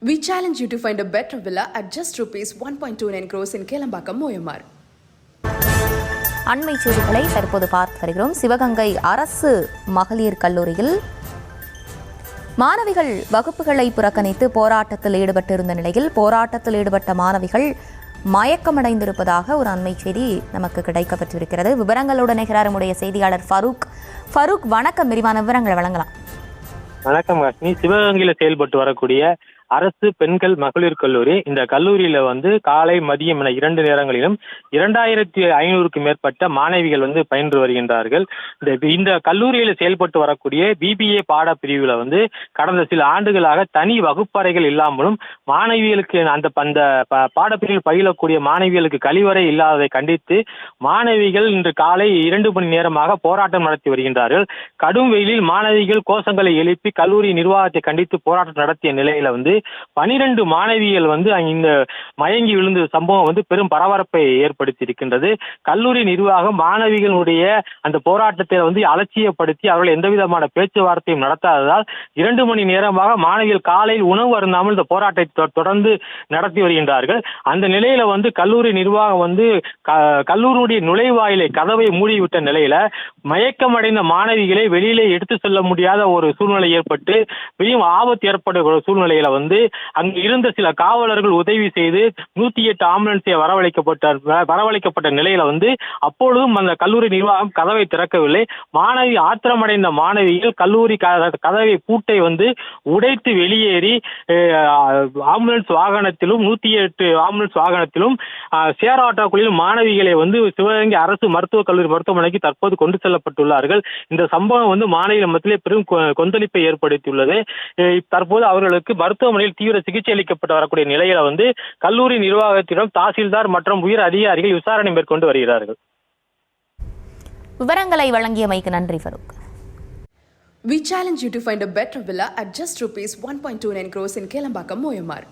We challenge you to find a better villa at just rupees 1.29 crores in Kelambakam, Moyamar. அண்மை செய்திகளை தற்போது பார்த்து வருகிறோம். சிவகங்கை அரசு மகளிர் கல்லூரியில் மாணவிகள் வகுப்புகளை புறக்கணித்து போராட்டத்தில் ஈடுபட்டிருந்த நிலையில் போராட்டத்தில் ஈடுபட்ட மாணவிகள் மயக்கமடைந்திருப்பதாக ஒரு அண்மை செய்தி நமக்கு கிடைக்கப்பட்டிருக்கிறது. விவரங்களுடன் இணைகிறார் நம்முடைய செய்தியாளர் ஃபரூக். வணக்கம், விரிவான விவரங்களை வழங்கலாம். வணக்கம் காஷ்மி. சிவகங்கையில் செயல்பட்டு வரக்கூடிய அரசு பெண்கள் மகளிர் கல்லூரி, இந்த கல்லூரியில காலை மதியம் என 2 நேரங்களிலும் 2500க்கும் மேற்பட்ட மாணவிகள் பயின்று வருகின்றார்கள். இந்த கல்லூரியில செயல்பட்டு வரக்கூடிய பிபிஏ பாடப்பிரிவுல கடந்த சில ஆண்டுகளாக தனி வகுப்பறைகள் இல்லாமலும் மாணவிகளுக்கு அந்த பாடப்பிரிவில் பயிலக்கூடிய மாணவிகளுக்கு கழிவறை இல்லாததை கண்டித்து மாணவிகள் இன்று காலை 2 மணி நேரமாக போராட்டம் நடத்தி வருகின்றார்கள். கடும் வெயிலில் மாணவிகள் கோஷங்களை எழுப்பி கல்லூரி நிர்வாகத்தை கண்டித்து போராட்டம் நடத்திய நிலையில 12 மாணவிகள் இந்த மயங்கி விழுந்த சம்பவம் பெரும் பரபரப்பை ஏற்படுத்தி இருக்கின்றது. கல்லூரி நிர்வாகம் மாணவிகளுடைய அந்த போராட்டத்தை அலட்சியப்படுத்தி அவர்கள் எந்த விதமான பேச்சுவார்த்தையும் நடத்தாததால் 2 மணி நேரமாக மாணவிகள் காலையில் உணவு அருந்தாமல் இந்த போராட்டத்தை தொடர்ந்து நடத்தி வருகின்றார்கள். அந்த நிலையில கல்லூரி நிர்வாகம் கல்லூரியுடைய நுழைவாயிலை கதவை மூடிவிட்ட நிலையில மயக்கமடைந்த மாணவிகளை வெளியிலே எடுத்து செல்ல முடியாத ஒரு சூழ்நிலை ஏற்பட்டு பெரும் ஆபத்து ஏற்பட்ட சூழ்நிலையில அங்கு இருந்த சில காவலர்கள் உதவி செய்து 108 ஆம்புலன்ஸை வரவழைக்கப்பட்ட நிலையில அப்பொழுதும் அந்த கல்லூரி நிர்வாகம் கதவை திறக்கவில்லை. ஆத்திரமடைந்த மாணவிகள் கல்லூரி கதவை பூட்டை உடைத்து வெளியேறி ஆம்புலன்ஸ் வாகனத்திலும் 108 ஆம்புலன்ஸ் வாகனத்திலும் சேர் ஆட்டோக்களிலும் மாணவிகளை சிவகங்கை அரசு மருத்துவக் கல்லூரி மருத்துவமனைக்கு தற்போது கொண்டு செல்லப்பட்டுள்ளார்கள். இந்த சம்பவம் மாணவிகள் மத்தியிலே பெரும் கொந்தளிப்பை ஏற்படுத்தியுள்ளது. தற்போது அவர்களுக்கு மருத்துவமனையில் தீவிர சிகிச்சை அளிக்கப்பட்டு வரக்கூடிய நிலையில கல்லூரி நிர்வாகத்திடம் தாசில்தார் மற்றும் உயர் அதிகாரிகள் விசாரணை மேற்கொண்டு வருகிறார்கள். விவரங்களை வழங்கியமைக்கு நன்றி Farooq. We challenge you to find a better villa at just rupees 1.29 crores in Kelambakam, Moyamar.